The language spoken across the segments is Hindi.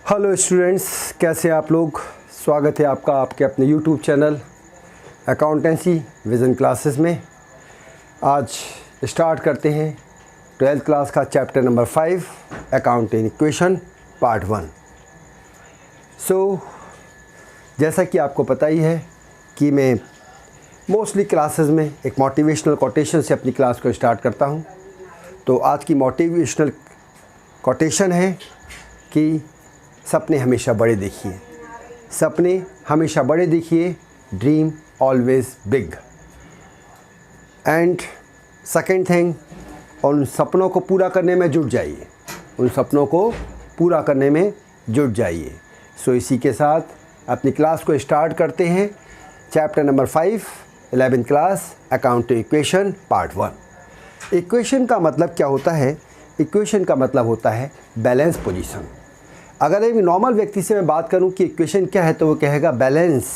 हेलो स्टूडेंट्स, कैसे आप लोग। स्वागत है आपका आपके अपने YouTube channel accountancy vision classes में। आज स्टार्ट करते हैं 12th क्लास का chapter number 5 accounting equation part 1। जैसा कि आपको पता ही है कि मैं मोस्टली क्लासेस में एक मोटिवेशनल कोटेशन से अपनी क्लास को स्टार्ट करता हूं। तो आज की मोटिवेशनल कोटेशन है कि सपने हमेशा बड़े देखिए, सपने हमेशा बड़े देखिए, dream always big. And second thing, उन सपनों को पूरा करने में जुट जाइए, उन सपनों को पूरा करने में जुट जाइए। इसी के साथ अपनी क्लास को स्टार्ट करते हैं। Chapter number 5 11th class accounting equation part 1। Equation का मतलब क्या होता है? इक्वेशन का मतलब होता है बैलेंस पोजीशन। अगर एक नॉर्मल व्यक्ति से मैं बात करूं कि इक्वेशन क्या है तो वो कहेगा बैलेंस,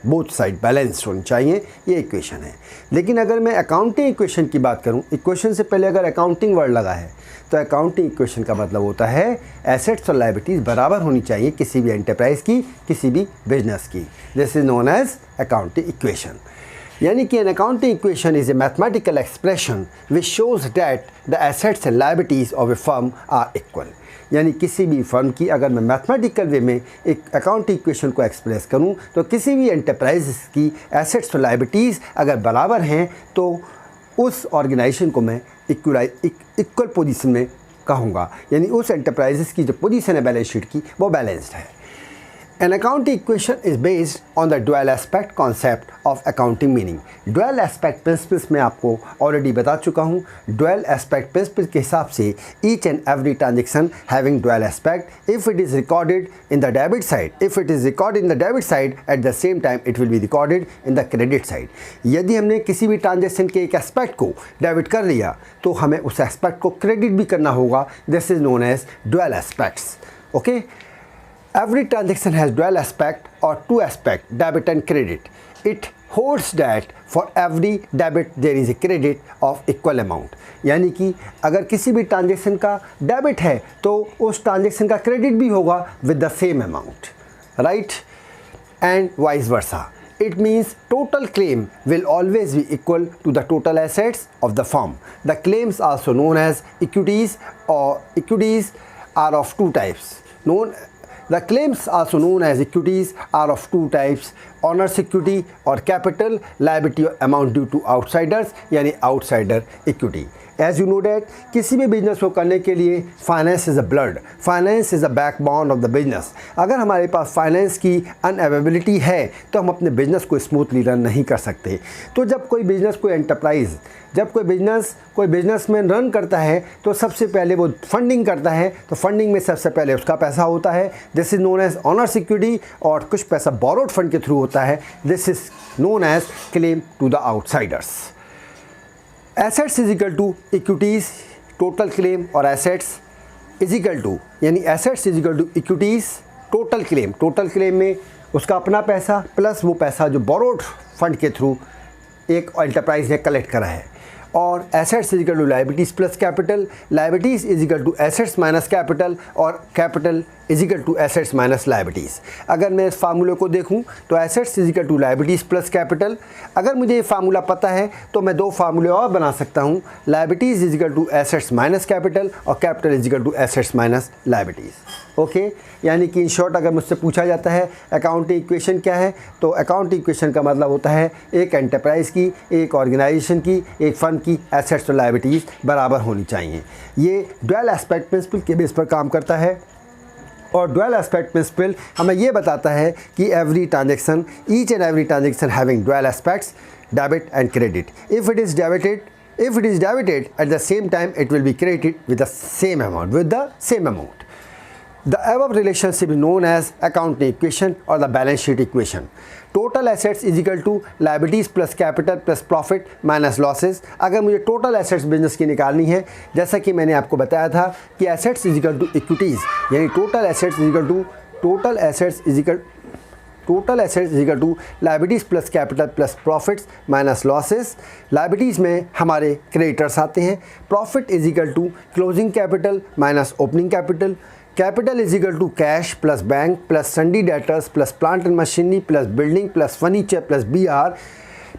बोथ साइड बैलेंस होनी चाहिए, ये इक्वेशन है। लेकिन अगर मैं अकाउंटिंग इक्वेशन की बात करूं, इक्वेशन से पहले अगर अकाउंटिंग वर्ड लगा है तो अकाउंटिंग इक्वेशन का मतलब होता है एसेट्स और लायबिलिटीज़ बराबर होनी चाहिए किसी भी एंटरप्राइज की, किसी भी बिजनेस की। This is known as accounting equation. यानी कि an accounting equation is a mathematical expression which shows that the assets and liabilities of a firm are equal. यानी किसी भी फर्म की अगर मैं मैथमेटिकल वे में एक अकाउंटिंग इक्वेशन को एक्सप्रेस करूं तो किसी भी एंटरप्राइज की एसेट्स और लायबिलिटीज़ अगर बराबर हैं तो उस ऑर्गेनाइजेशन को मैं इक्वल पोजीशन में कहूँगा। यानी उस एंटरप्राइजेस की जो पोजीशन है बैलेंस शीट की वो बैलेंस्ड है। An accounting equation is based on the dual aspect concept of accounting meaning. Dual aspect principles मैं आपको already बता चुका हूँ। Dual aspect principles के हिसाब से each and every transaction having dual aspect, if it is recorded in the debit side, if it is recorded in the debit side, at the same time it will be recorded in the credit side. यदि हमने किसी भी ट्रांजेक्शन के एक एस्पेक्ट को डेबिट कर लिया तो हमें उस एस्पेक्ट को क्रेडिट भी करना होगा। This is known as dual aspects. Okay? Every transaction has dual aspect or two aspect, debit and credit. It holds that for every debit there is a credit of equal amount. यानी कि अगर किसी भी ट्रांजेक्शन का डेबिट है तो उस ट्रांजेक्शन का क्रेडिट भी होगा with the same amount, right? And vice versa. It means total claim will always be equal to the total assets of the firm. The claims also known as equities or equities are of two types. The claims also known as equities are of two types, owner's equity or capital liability or amount due to outsiders यानी outsider equity. As you know that किसी भी बिजनेस को करने के लिए finance is a blood, finance is a backbone of the business. अगर हमारे पास फाइनेंस की अनअवेलेबिलिटी है तो हम अपने बिजनेस को स्मूथली रन नहीं कर सकते। तो जब कोई बिजनेस, कोई एंटरप्राइज, जब कोई बिजनेसमैन रन करता है तो सबसे पहले वो फंडिंग करता है। तो फंडिंग में सबसे पहले उसका पैसा होता है, this is known as owner's equity, और कुछ पैसा बोरोड फंड के थ्रू होता है, this is known as claim to the outsiders. Assets is equal to equities, total claim, और एसेट्स इज इक्वल टू, यानी assets is equal to equities total claim. Total claim में उसका अपना पैसा प्लस वो पैसा जो बोरोड फंड के थ्रू एक एंटरप्राइज ने कलेक्ट करा है, और assets is equal to liabilities plus capital, liabilities is equal to assets minus capital, और capital is equal to assets minus liabilities. अगर मैं इस फार्मूले को देखूं तो assets is equal to liabilities plus capital. अगर मुझे ये फार्मूला पता है तो मैं दो फार्मूले और बना सकता हूं, liabilities is equal to assets minus capital और capital is equal to assets minus liabilities. Okay, यानी कि इन शॉर्ट अगर मुझसे पूछा जाता है अकाउंटिंग इक्वेशन क्या है तो अकाउंटिंग इक्वेशन का मतलब होता है एक एंटरप्राइज की, एक ऑर्गेनाइजेशन की, एक फर्म की एसेट्स और लायबिलिटीज़ बराबर होनी चाहिए। ये डुअल एस्पेक्ट प्रिंसिपल के बेस पर काम करता है, और डुअल एस्पेक्ट प्रिंसिपल हमें ये बताता है कि every transaction, each and every transaction having dual aspects, debit and credit, if it is debited at the same time it will be credited with the same amount. The above relationship is known as accounting equation or the balance sheet equation. Total assets is equal to liabilities plus capital plus profit minus losses. अगर मुझे total assets बिजनेस की निकालनी है, जैसा कि मैंने आपको बताया था कि assets is equal to equities, यानी total assets is equal to liabilities plus capital plus profits minus losses. liabilities में हमारे creditors आते हैं, profit is equal to closing capital minus opening capital, capital is equal to cash plus bank plus sundry debtors plus plant and machinery plus building plus furniture plus BR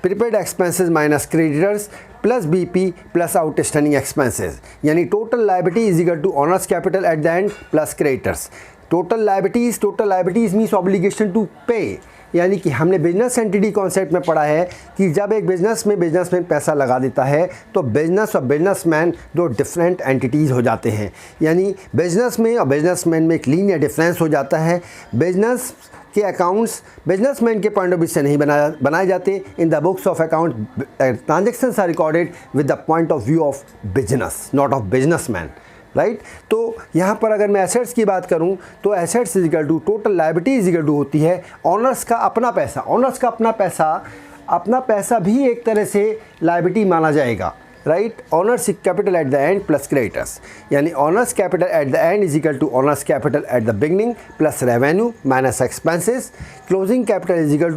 prepaid expenses minus creditors plus BP plus outstanding expenses, यानी total liability is equal to owners capital at the end plus creditors. Total liabilities means obligation to pay, यानी कि हमने बिजनेस एंटिटी कॉन्सेप्ट में पढ़ा है कि जब एक बिजनेसमैन पैसा लगा देता है तो बिजनेस और बिजनेसमैन दो डिफरेंट एंटिटीज़ हो जाते हैं, यानी बिजनेस में और बिजनेसमैन में एक लीनियर डिफरेंस हो जाता है। बिजनेस के अकाउंट्स बिजनेसमैन के पॉइंट ऑफ व्यू से नहीं बनाए जाते। In the books of account transactions are recorded with the point of view of business, not of businessman, right. तो यहाँ पर अगर मैं एसेट्स की बात करूँ तो assets is equal to total liability is equal to होती है ऑनर्स का अपना पैसा। ऑनर्स का अपना पैसा भी एक तरह से लायबिलिटी माना जाएगा, right. Owners capital at the end plus creditors, यानी owners capital at the end is equal to owners capital at the beginning plus revenue minus expenses. Closing capital is equal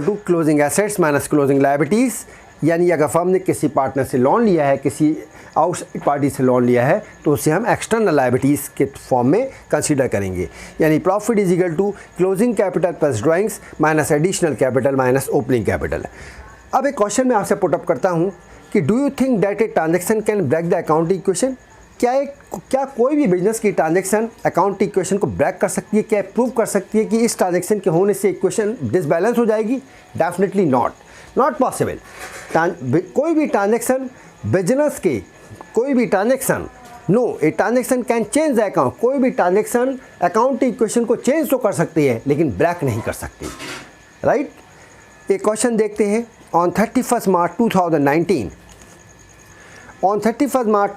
to closing assets minus closing liabilities, यानी अगर फर्म ने किसी पार्टनर से लोन लिया है, किसी आउटसाइड पार्टी से लोन लिया है, तो उसे हम एक्सटर्नल लायबिलिटीज़ के फॉर्म में कंसीडर करेंगे। यानी profit is equal to closing capital plus drawings minus additional capital minus opening capital. अब एक क्वेश्चन मैं आपसे पुटअप करता हूँ कि do you think that a transaction can break the accounting equation? क्या कोई भी बिजनेस की ट्रांजेक्शन अकाउंट इक्वेशन को ब्रेक कर सकती है? क्या प्रूव कर सकती है कि इस ट्रांजेक्शन के होने से इक्वेशन डिसबैलेंस हो जाएगी? Definitely not possible. कोई भी ट्रांजेक्शन बिजनेस के कोई भी transaction A transaction can change the account. कोई भी ट्रांजेक्शन अकाउंट इक्वेशन को चेंज तो कर सकती है लेकिन ब्रेक नहीं कर सकती, राइट। एक क्वेश्चन देखते हैं। On 31st March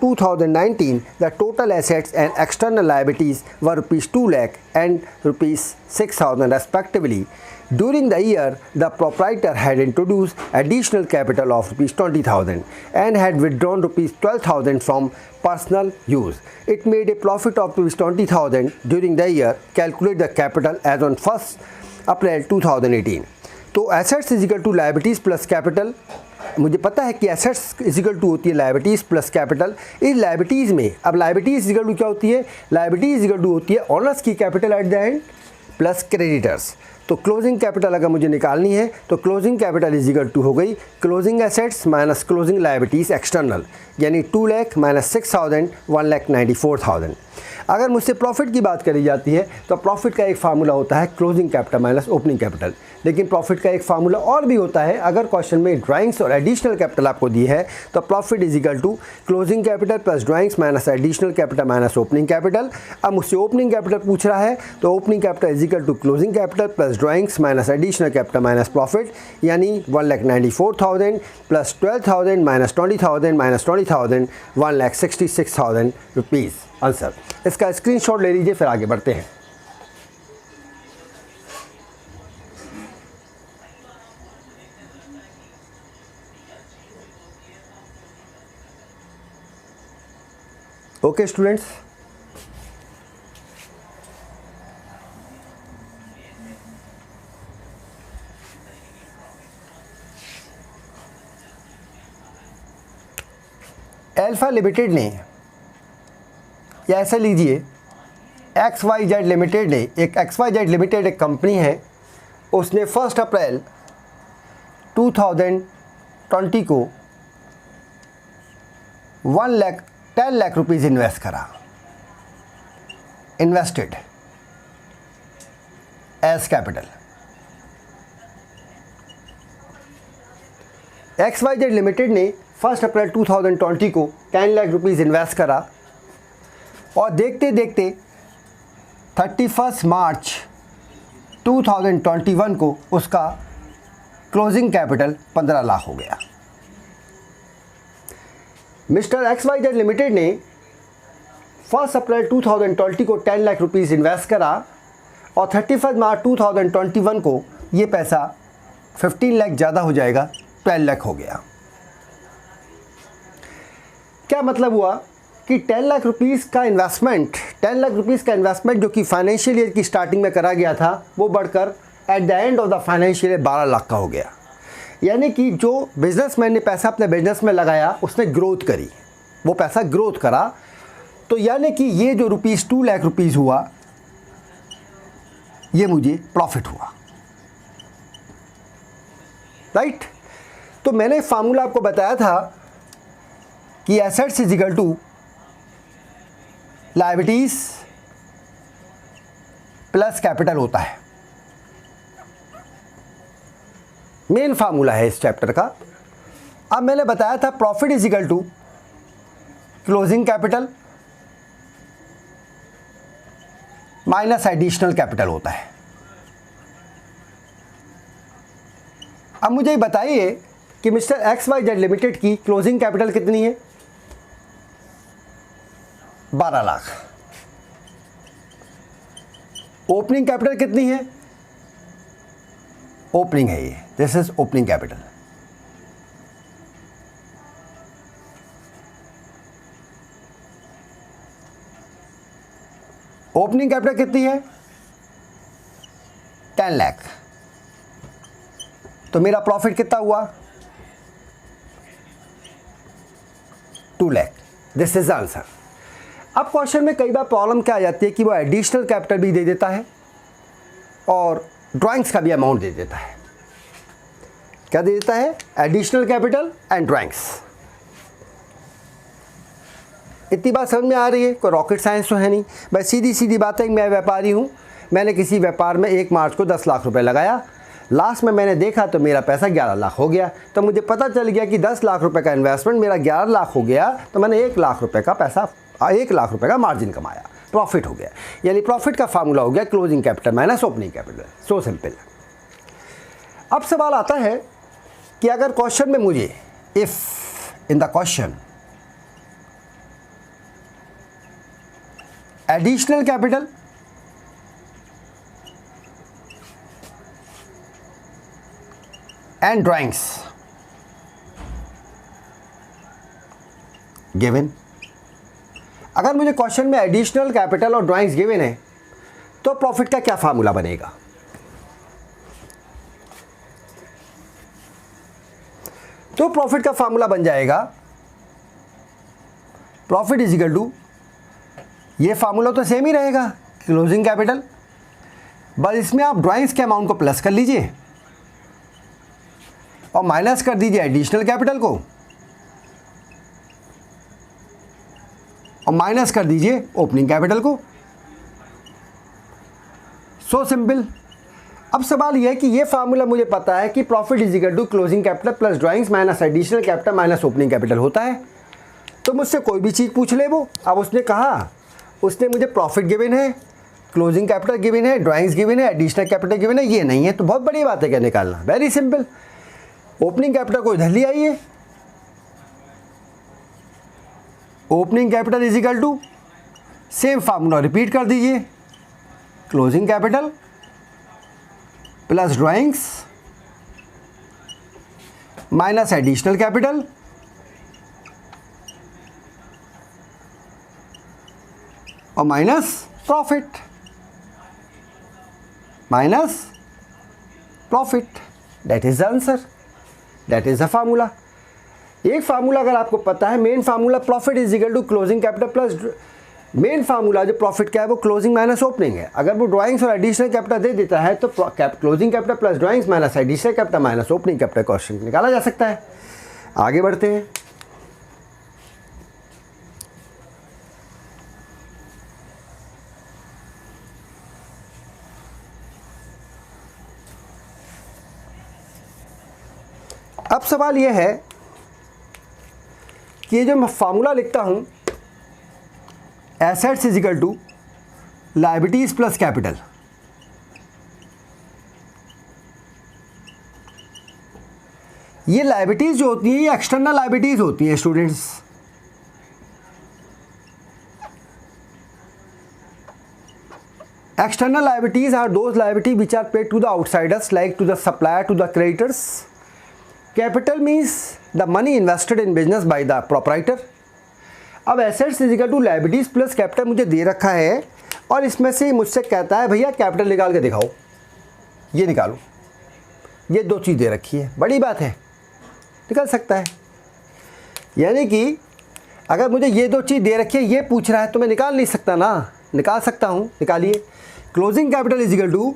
2019, the total assets and external liabilities were rupees 2 lakh and rupees 6,000 respectively. During the year, the proprietor had introduced additional capital of rupees 20,000 and had withdrawn rupees 12,000 from personal use. It made a profit of rupees 20,000 during the year. Calculate the capital as on 1st April 2018. तो assets is equal to liabilities plus capital. मुझे पता है कि एसेट्स इज इक्वल टू होती है लायबिलिटीज़ प्लस कैपिटल। इस लायबिलिटीज़ में अब लायबिलिटीज़ इज इक्वल टू क्या होती है? लायबिलिटीज़ इज इक्वल टू होती है ऑनर्स की capital at the end plus creditors. तो क्लोजिंग कैपिटल अगर मुझे निकालनी है तो closing capital is equal to हो गई closing assets minus closing liabilities external, यानी 2 लाख माइनस 6,000 1,94,000। अगर मुझसे प्रॉफिट की बात करी जाती है तो प्रॉफिट का एक फार्मूला होता है closing capital minus opening capital, लेकिन प्रॉफिट का एक फार्मूला और भी होता है। अगर क्वेश्चन में ड्राइंग्स और एडिशनल कैपिटल आपको दी है तो profit is equal to closing capital plus drawings minus additional capital minus opening capital. अब मुझसे ओपनिंग कैपिटल पूछ रहा है तो opening capital is equal to closing capital plus drawings minus additional capital minus profit, यानी 1,94,000 plus 12,000 minus 20,000 minus 20,000 1,66,000 rupees answer. इसका स्क्रीनशॉट ले लीजिए, फिर आगे बढ़ते हैं। ओके स्टूडेंट्स, अल्फा लिमिटेड ने, या ऐसा लीजिए XYZ लिमिटेड ने, एक XYZ लिमिटेड एक कंपनी है, उसने 1 अप्रैल 2020 को 10 लाख रुपीज़ इन्वेस्ट करा, invested as capital. XYZ limited ने 1 अप्रैल 2020 को 10 लाख रुपीज़ इन्वेस्ट करा और देखते देखते 31 मार्च 2021 को उसका क्लोजिंग कैपिटल 15 लाख हो गया। मिस्टर XYZ लिमिटेड ने 1 अप्रैल 2020 को 10 लाख रुपीज़ इन्वेस्ट करा और 31 मार्च 2021 को ये पैसा 15 लाख ज़्यादा हो जाएगा, 12 लाख हो गया। क्या मतलब हुआ कि 10 लाख रुपीज़ का इन्वेस्टमेंट जो कि फाइनेंशियल ईयर की स्टार्टिंग में करा गया था वो बढ़कर eight the end of the financial year 12 lakh का हो गया। यानी कि जो बिजनेसमैन ने पैसा अपने बिजनेस में लगाया उसने ग्रोथ करी, वो पैसा ग्रोथ करा। तो यानी कि ये जो ₹2 लाख हुआ, ये मुझे प्रॉफिट हुआ, राइट। तो मैंने फार्मूला आपको बताया था कि assets is equal to liabilities plus capital होता है। मेन फार्मूला है इस चैप्टर का। अब मैंने बताया था profit is equal to closing capital minus additional capital होता है। अब मुझे बताइए कि मिस्टर XYZ लिमिटेड की क्लोजिंग कैपिटल कितनी है? 12 लाख। ओपनिंग कैपिटल कितनी है? ओपनिंग है ये, this is opening capital. Opening capital कितनी है? 10 लाख। तो मेरा प्रॉफिट कितना हुआ? 2 लाख। This is answer. अब क्वेश्चन में कई बार प्रॉब्लम क्या आ जाती है कि वो एडिशनल कैपिटल भी दे देता है और ड्राइंग्स का भी अमाउंट दे देता है। क्या दे देता है? Additional capital and drawings. इतनी बात समझ में आ रही है? कोई रॉकेट साइंस तो है नहीं भाई, सीधी सीधी बात है। मैं व्यापारी हूँ, मैंने किसी व्यापार में 1 मार्च को 10 लाख रुपए लगाया, लास्ट में मैंने देखा तो मेरा पैसा 11 लाख हो गया। तो मुझे पता चल गया कि 10 लाख रुपए का इन्वेस्टमेंट मेरा 11 लाख हो गया, तो मैंने 1 लाख रुपए का पैसा 1 लाख रुपए का मार्जिन कमाया, प्रॉफिट हो गया। यानी प्रॉफिट का फार्मूला हो गया closing capital minus opening capital. So simple. अब सवाल आता है कि अगर क्वेश्चन में मुझे if in the question additional capital and drawings given, अगर मुझे क्वेश्चन में एडिशनल कैपिटल और ड्राइंग्स गिवन है तो प्रॉफिट का क्या फार्मूला बनेगा? तो प्रॉफिट का फार्मूला बन जाएगा प्रॉफिट इज इक्वल टू, ये फार्मूला तो सेम ही रहेगा, क्लोजिंग कैपिटल, बस इसमें आप ड्राइंग्स के अमाउंट को प्लस कर लीजिए और माइनस कर दीजिए एडिशनल कैपिटल को और माइनस कर दीजिए ओपनिंग कैपिटल को। So simple. अब सवाल यह है कि ये फार्मूला मुझे पता है कि profit is equal to closing capital plus drawings minus additional capital minus opening capital होता है। तो मुझसे कोई भी चीज़ पूछ ले वो। अब उसने कहा, उसने मुझे प्रॉफिट गिवन है, क्लोजिंग कैपिटल गिवन है, ड्राइंग्स गिवन है, एडिशनल कैपिटल गिवन है, ये नहीं है तो बहुत बड़ी बात है क्या निकालना? Very simple. ओपनिंग कैपिटल को इधर ले आइए, opening capital is equal to same formula repeat कर दीजिए, closing capital plus drawings minus additional capital और minus profit, minus profit. That is the answer, that is the formula. एक फार्मूला अगर आपको पता है, main formula profit is equal to closing capital plus, main formula जो प्रॉफिट का है वो क्लोजिंग माइनस ओपनिंग है। अगर वो ड्राइंग्स और एडिशनल कैपिटल दे देता है तो closing capital plus drawings minus additional capital minus opening capital question निकाला जा सकता है। आगे बढ़ते हैं। अब सवाल यह है कि ये जो मैं फार्मूला लिखता हूं, assets is equal to liabilities plus capital, ये लायबिलिटीज जो होती हैं ये एक्सटर्नल लायबिलिटीज होती हैं students. External liabilities are those liability which are paid to the outsiders like to the supplier, to the creditors. Capital means the money invested in business by the proprietor. अब assets is equal to liabilities plus capital मुझे दे रखा है और इसमें से मुझसे कहता है भैया कैपिटल निकाल के दिखाओ, ये निकालो। ये दो चीज़ दे रखी है, बड़ी बात है, निकल सकता है। यानी कि अगर मुझे ये दो चीज़ दे रखी है, ये पूछ रहा है, तो मैं निकाल नहीं सकता ना, निकाल सकता हूँ, निकालिए। Closing capital is equal to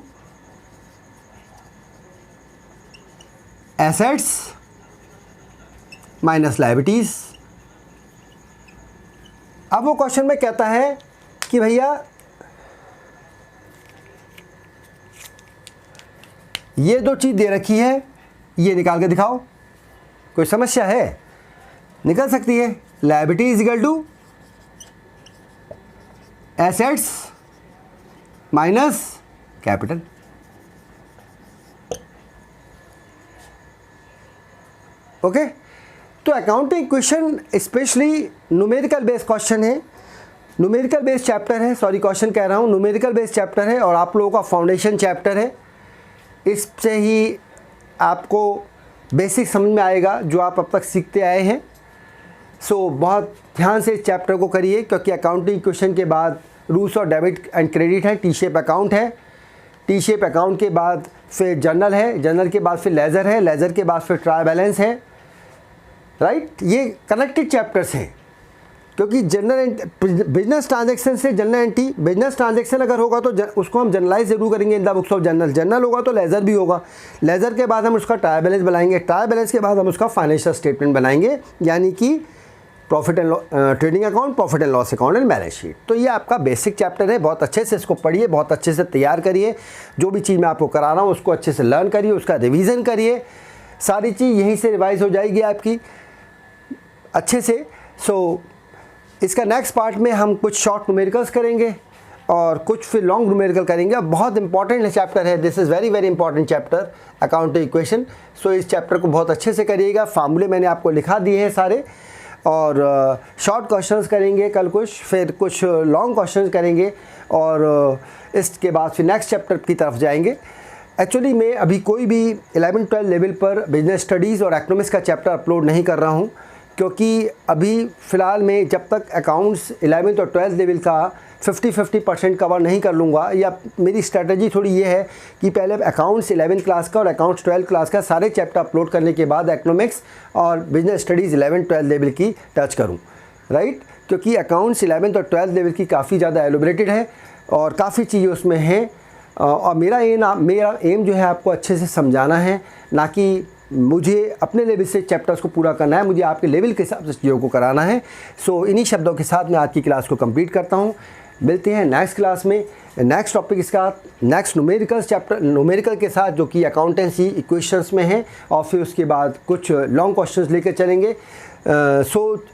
assets minus liabilities. अब वो क्वेश्चन में कहता है कि भैया ये दो चीज़ दे रखी है, ये निकाल के दिखाओ। कोई समस्या है? निकल सकती है। Liability is equal to assets minus capital. Okay, तो accounting question specially numerical based question है, न्यूमेरिकल बेस्ड चैप्टर है, सॉरी क्वेश्चन कह रहा हूँ, न्यूमेरिकल बेस्ड चैप्टर है और आप लोगों का फाउंडेशन चैप्टर है। इससे ही आपको बेसिक समझ में आएगा जो आप अब तक सीखते आए हैं। सो बहुत ध्यान से इस चैप्टर को करिए, क्योंकि अकाउंटिंग क्वेश्चन के बाद रूल्स और डेबिट एंड क्रेडिट है, टी शेप अकाउंट है, टी शेप अकाउंट के बाद फिर जर्नल है, जर्नल के बाद फिर लेज़र है, लेज़र के बाद फिर ट्रायल बैलेंस है, राइट। ये कनेक्टेड चैप्टर्स हैं, क्योंकि जनरल बिजनेस ट्रांजैक्शन से जनरल एंट्री, बिजनेस ट्रांजैक्शन अगर होगा तो उसको हम जनरलाइज जरूर करेंगे इन the books of journal, journal होगा तो लेज़र भी होगा, लेज़र के बाद हम उसका ट्रायल बैलेंस बनाएंगे, ट्रायल बैलेंस के बाद हम उसका फाइनेंशियल स्टेटमेंट बनाएंगे, यानी कि profit and trading account, profit and loss account and balance sheet. तो ये आपका बेसिक चैप्टर है, बहुत अच्छे से इसको पढ़िए, बहुत अच्छे से तैयार करिए, जो भी चीज़ मैं आपको करा रहा हूँ उसको अच्छे से लर्न करिए, उसका रिवीजन करिए, सारी चीज़ यहीं से रिवाइज हो जाएगी आपकी अच्छे से। सो इसका नेक्स्ट पार्ट में हम कुछ शॉर्ट न्यूमेरिकल्स करेंगे और कुछ फिर लॉन्ग न्यूमेरिकल करेंगे। बहुत इंपॉर्टेंट चैप्टर है, this is very very important chapter accounting equation. So इस चैप्टर को बहुत अच्छे से करिएगा, फार्मूले मैंने आपको लिखा दिए हैं सारे, और शॉर्ट क्वेश्चंस करेंगे कल कुछ, फिर कुछ लॉन्ग क्वेश्चंस करेंगे और इसके बाद फिर नेक्स्ट चैप्टर की तरफ जाएंगे। एक्चुअली मैं अभी कोई भी 11-12 लेवल पर बिजनेस स्टडीज़ और इकोनॉमिक्स का चैप्टर अपलोड नहीं कर रहा हूँ, क्योंकि अभी फ़िलहाल मैं जब तक अकाउंट्स 11th और 12th लेवल का 50-50% कवर नहीं कर लूँगा, या मेरी स्ट्रेटजी थोड़ी ये है कि पहले अकाउंट्स 11th क्लास का और अकाउंट्स 12th क्लास का सारे चैप्टर अपलोड करने के बाद इकोनॉमिक्स और बिजनेस स्टडीज़ 11-12 लेवल की टच करूँ, राइट। क्योंकि अकाउंट्स 11th और 12th लेवल की काफ़ी ज़्यादा एलोबरेटेड है और काफ़ी चीज़ें उसमें हैं, और मेरा एम जो है आपको अच्छे से समझाना है, ना कि मुझे अपने लेवल से चैप्टर्स को पूरा करना है, मुझे आपके लेवल के हिसाब से चीज़ों को कराना है। सो इन्हीं शब्दों के साथ मैं आज की क्लास को कंप्लीट करता हूँ। मिलते हैं नेक्स्ट क्लास में नेक्स्ट टॉपिक के साथ, नेक्स्ट न्यूमेरिकल्स चैप्टर, न्यूमेरिकल के साथ जो कि अकाउंटेंसी इक्वेशंस में है, और फिर उसके बाद कुछ लॉन्ग क्वेश्चंस लेकर चलेंगे। सो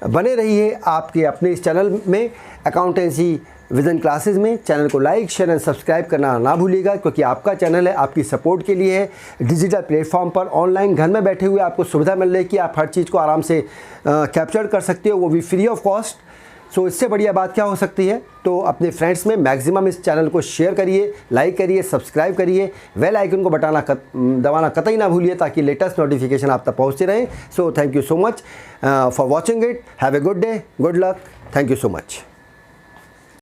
बने रहिए आपके अपने इस चैनल में अकाउंटेंसी विजन क्लासेस में। चैनल को लाइक शेयर एंड सब्सक्राइब करना ना भूलिएगा, क्योंकि आपका चैनल है, आपकी सपोर्ट के लिए है। डिजिटल प्लेटफॉर्म पर ऑनलाइन घर में बैठे हुए आपको सुविधा मिल रही है कि आप हर चीज़ को आराम से कैप्चर कर सकते हो, वो भी फ्री ऑफ कॉस्ट। सो इससे बढ़िया बात क्या हो सकती है। तो अपने फ्रेंड्स में मैक्सिमम इस चैनल को शेयर करिए, लाइक करिए, सब्सक्राइब करिए, बेल आइकन को दबाना कतई ना भूलिए, ताकि लेटेस्ट नोटिफिकेशन आप तक पहुँचते रहें। So thank you so much for watching it. Have a good day, good luck, thank you so much.